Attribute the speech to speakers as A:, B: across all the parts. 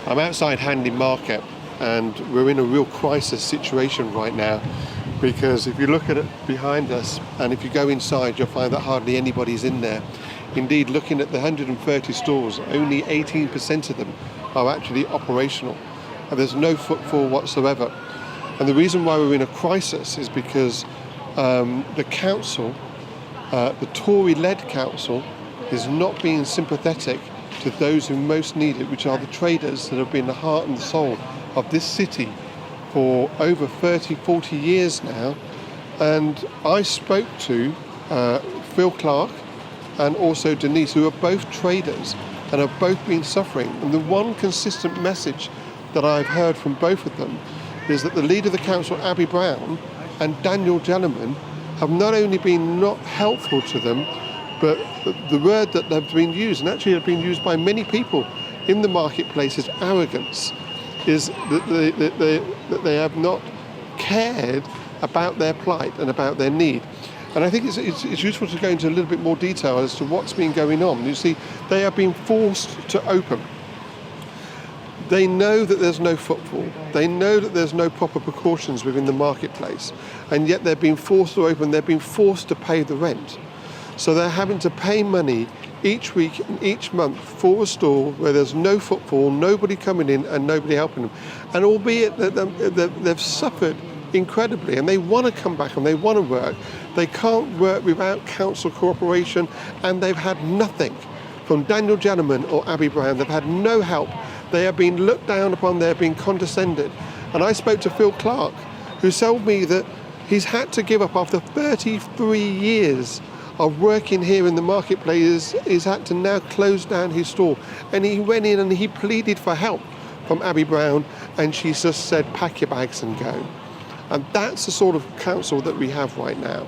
A: I'm outside Hanley Market, and we're in a real crisis situation right now, because if you look at it behind us and if you go inside, you'll find that hardly anybody's in there. Indeed, looking at the 130 stores, only 18% of them are actually operational, and there's no footfall whatsoever. And the reason why we're in a crisis is because the council, the Tory-led council, is not being sympathetic to those who most need it, which are the traders that have been the heart and the soul of this city for over 30, 40 years now. And I spoke to Phil Clark and also Denise, who are both traders and have both been suffering. And the one consistent message that I've heard from both of them is that the leader of the council, Abby Brown, and Daniel Jellyman have not only been not helpful to them, but the word that they've been used, and actually have been used by many people in the marketplace, is arrogance, is that they have not cared about their plight and about their need. And I think it's useful to go into a little bit more detail as to what's been going on. You see, they are being forced to open. They know that there's no footfall. They know that there's no proper precautions within the marketplace. And yet they're being forced to open. They're being forced to pay the rent. So they're having to pay money each week and each month for a store where there's no footfall, nobody coming in and nobody helping them. And albeit that they've suffered incredibly and they want to come back and they want to work, they can't work without council cooperation, and they've had nothing from Daniel Jellyman or Abby Brown. They've had no help. They have been looked down upon, they have been condescended. And I spoke to Phil Clark, who told me that he's had to give up after 33 years of working here in the marketplace. He's had to now close down his store. And he went in and he pleaded for help from Abby Brown, and she just said, pack your bags and go. And that's the sort of council that we have right now.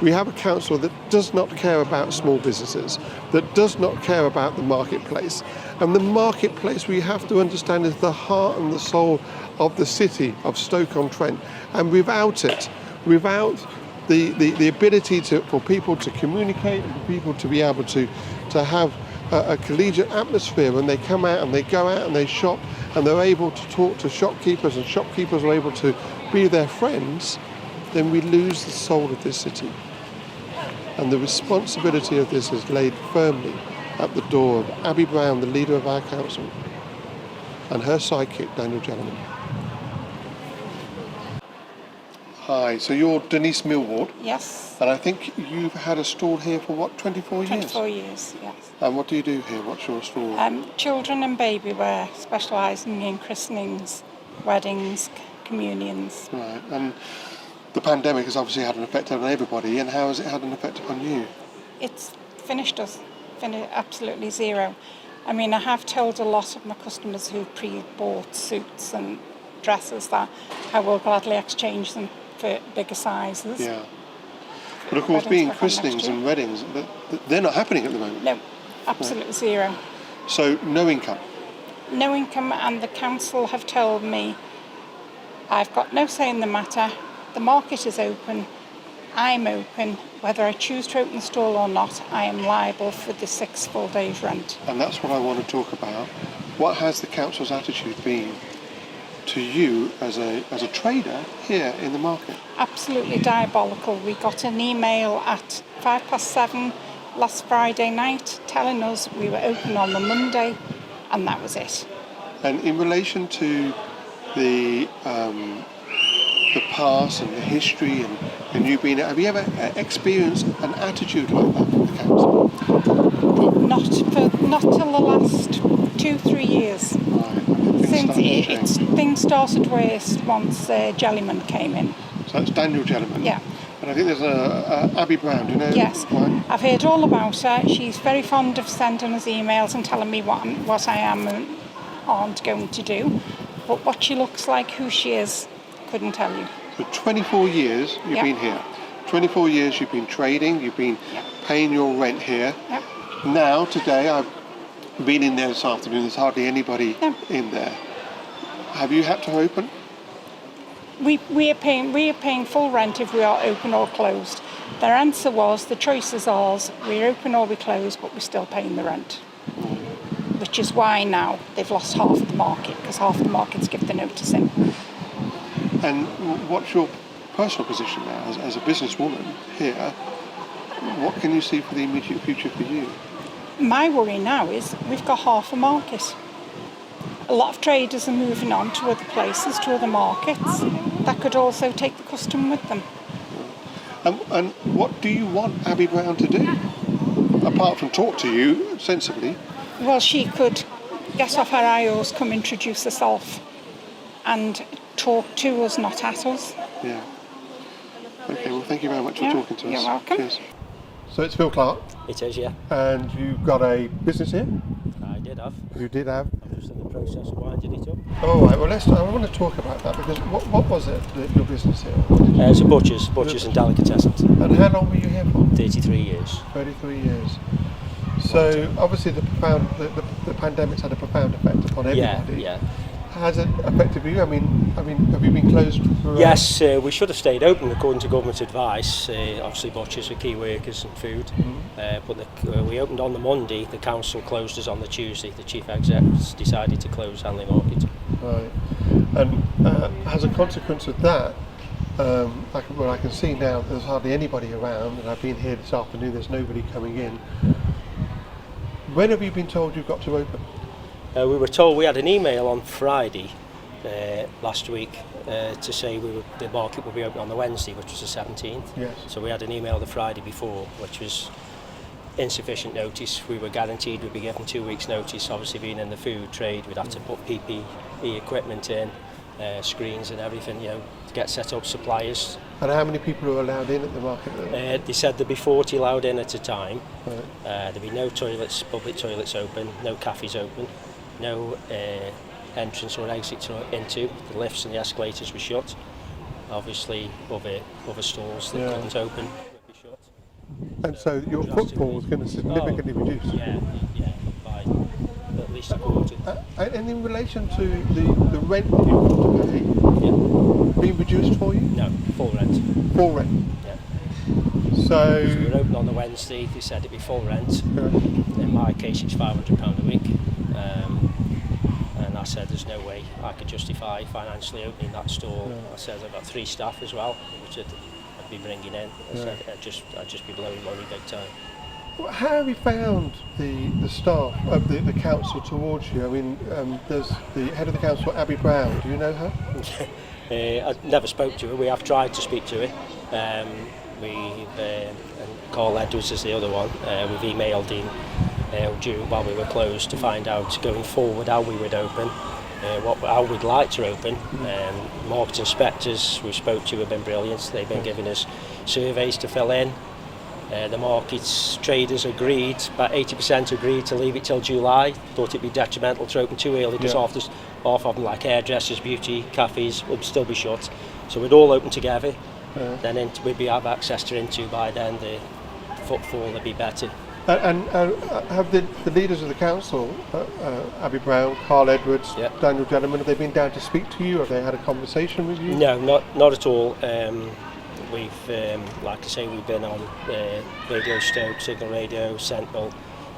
A: We have a council that does not care about small businesses, that does not care about the marketplace. And the marketplace, we have to understand, is the heart and the soul of the city of Stoke-on-Trent. And without it, without the ability for people to communicate and for people to be able to have a collegiate atmosphere when they come out and they go out and they shop and they're able to talk to shopkeepers and shopkeepers are able to be their friends, then we lose the soul of this city. And the responsibility of this is laid firmly at the door of Abby Brown, the leader of our council, and her sidekick, Daniel Jellyman. Hi, so you're Denise Millward.
B: Yes.
A: And I think you've had a stall here for what, 24 years?
B: 24 years, yes.
A: And what do you do here? What's your stall?
B: Children and baby wear, specialising in christenings, weddings, communions.
A: Right, and the pandemic has obviously had an effect on everybody, and how has it had an effect upon you?
B: It's finished us, absolutely zero. I mean, I have told a lot of my customers who pre-bought suits and dresses that I will gladly exchange them for bigger sizes.
A: Yeah. But of course, being christenings and weddings, they're not happening at the moment.
B: No, absolutely zero.
A: So no income?
B: No income, and the council have told me I've got no say in the matter. The market is open. I'm open. Whether I choose to open the stall or not, I am liable for the 6 full days rent.
A: And that's what I want to talk about. What has the council's attitude been to you as a trader here in the market?
B: Absolutely diabolical. We got an email at 7:05 last Friday night telling us we were open on the Monday, and that was it.
A: And in relation to the past and the history and you being, have you ever experienced an attitude like that from the council?
B: Not till the last 2-3 years.
A: Right.
B: Things started worse once Jellyman came in.
A: So that's Daniel Jellyman.
B: Yeah.
A: And I think there's Abby Brown, do you know?
B: Yes,
A: right?
B: I've heard all about her. She's very fond of sending us emails and telling me what I am and aren't going to do. But what she looks like, who she is, couldn't tell you.
A: For 24 years you've been here. 24 years you've been trading, you've been paying your rent here.
B: Yep.
A: Now, today, I've been in there this afternoon, there's hardly anybody in there. Have you had to open?
B: We are paying full rent if we are open or closed. Their answer was, the choice is ours, we're open or we close, but we're still paying the rent. which is why now they've lost half the market, because half the markets give the notice in.
A: And what's your personal position now as a businesswoman here? What can you see for the immediate future for you?
B: My worry now is we've got half a market. A lot of traders are moving on to other places, to other markets. That could also take the custom with them.
A: And what do you want Abby Brown to do? Apart from talk to you sensibly.
B: Well, she could get off her high horse, come introduce herself and talk to us, not at us.
A: Yeah. Okay, well, thank you very much for talking to us.
B: You're welcome.
A: Cheers. So it's Phil Clark.
C: It is, yeah.
A: And you've got a business here?
C: I did have.
A: You did have?
C: I'm just in the process of winding it up.
A: All right, well, I want to talk about that, because what was it, your business here? What did you
C: It's a
A: do?
C: butchers and delicatessens.
A: And how long were you here for?
C: 33 years.
A: 33 years. So obviously the pandemic's had a profound effect upon everybody.
C: Yeah.
A: Has it affected you? I mean, have you been closed for?
C: Yes, we should have stayed open according to government advice. Obviously, butchers are key workers and food. But we opened on the Monday. The council closed us on the Tuesday. The chief execs decided to close Hanley Market.
A: Right. And as a consequence of that, I can see now there's hardly anybody around, and I've been here this afternoon. There's nobody coming in. When have you been told you've got to open?
C: We were told, we had an email on Friday last week to say the market would be open on the Wednesday, which was the 17th.
A: Yes.
C: So we had an email the Friday before, which was insufficient notice. We were guaranteed we'd be given 2 weeks notice. Obviously, being in the food trade, we'd have to put PPE equipment in, screens and everything, to get set up, suppliers.
A: And how many people are allowed in at the market?
C: They said there'd be 40 allowed in at a time.
A: Right.
C: There'd be no toilets, public toilets open, no cafes open, no entrance or exit into. The lifts and the escalators were shut. Obviously, other stalls that couldn't open would be shut.
A: And so your footfall was going to significantly reduce.
C: Yeah, by at least a quarter.
A: And in relation to the rent that you've got to pay, being reduced for you?
C: No, full rent.
A: Full rent.
C: Yeah.
A: So
C: We were open on the Wednesday. They said it'd be full rent.
A: yeah.
C: In my case, it's £500 a week. And I said there's no way I could justify financially opening that store. I said I've got 3 staff as well, which I'd be bringing in. I said I'd just be blowing money big time.
A: Well, how have you found the staff of the council towards you? I mean, there's the head of the council, Abby Brown. Do you know her?
C: I never spoke to her. We have tried to speak to her. And Carl Edwards is the other one. We've emailed him while we were closed to find out going forward how we would open, how we'd like to open. Market inspectors we spoke to have been brilliant. They've been giving us surveys to fill in. The markets traders agreed, about 80% agreed to leave it till July. Thought it'd be detrimental to open too early because half of them, like hairdressers, beauty, cafes, would still be shut. So we'd all open together. Then we'd have access to Intu by then. The footfall would be better.
A: And have the leaders of the council, Abby Brown, Carl Edwards, Daniel Jellyman, have they been down to speak to you? Have they had a conversation with you?
C: No, not at all. We've, like I say, we've been on Radio Stoke, Signal Radio, Sentinel,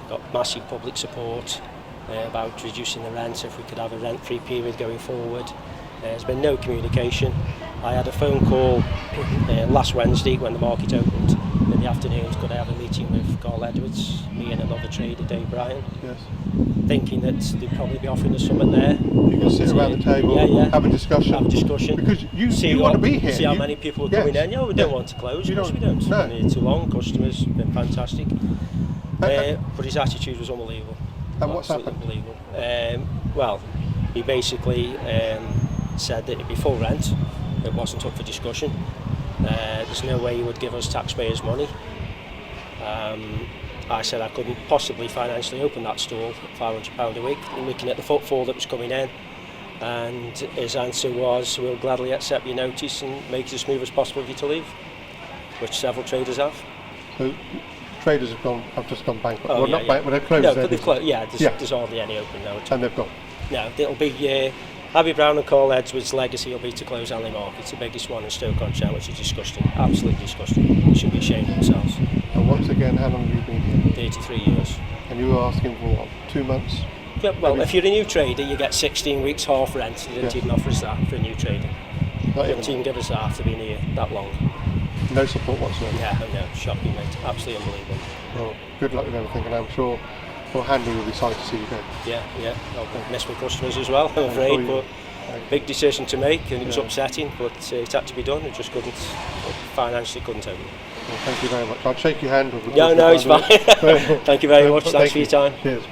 C: got massive public support about reducing the rent, if we could have a rent-free period going forward. There's been no communication. I had a phone call last Wednesday when the market opened in the afternoon. Could I have a meeting with Carl Edwards, me and another trader, Dave Bryan?
A: Yes.
C: Thinking that they'd probably be offering us something there.
A: You can sit around the table, have a discussion. Because you want to be here.
C: See how many people are coming in. We don't want to close. Of course we don't.
A: No.
C: Been here too long. Customers have been fantastic. But his attitude was unbelievable.
A: And what's happened?
C: Unbelievable. Well, he basically said that it'd be full rent. It wasn't up for discussion. There's no way he would give us taxpayers' money. I said I couldn't possibly financially open that store at £500 a week, looking at the footfall that was coming in. And his answer was, we'll gladly accept your notice and make it as smooth as possible for you to leave, which several traders have.
A: So traders have just gone bankrupt.
C: Oh,
A: well, not bankrupt, but they've closed.
C: No, but they've closed. There's hardly any open now.
A: And they've gone.
C: No, it'll be Abby Brown and Carl Edwards' legacy will be to close Hanley Market, the biggest one in Stoke-on-Trent, which is disgusting, absolutely disgusting. They should be ashamed of themselves.
A: And once again, how long have you been here?
C: 33 years.
A: And you were asking for what, 2 months?
C: Yeah, well, if you're a new trader, you get 16 weeks half rent. They didn't even offer us that for a new trader.
A: Not
C: They
A: even
C: didn't even give us that after being here that long.
A: no support whatsoever.
C: Yeah, I know, shocking, mate. Absolutely unbelievable.
A: Well, good luck with everything, and I'm sure Hanley will be sorry to see you go.
C: Yeah. I'll miss my customers as well, I'm afraid, but big decision to make, and it was upsetting, but it had to be done. It just financially couldn't help me.
A: Well, thank you very much. I'll shake your hand.
C: No, it's fine. Thank you very much. Thanks for your time.
A: Cheers.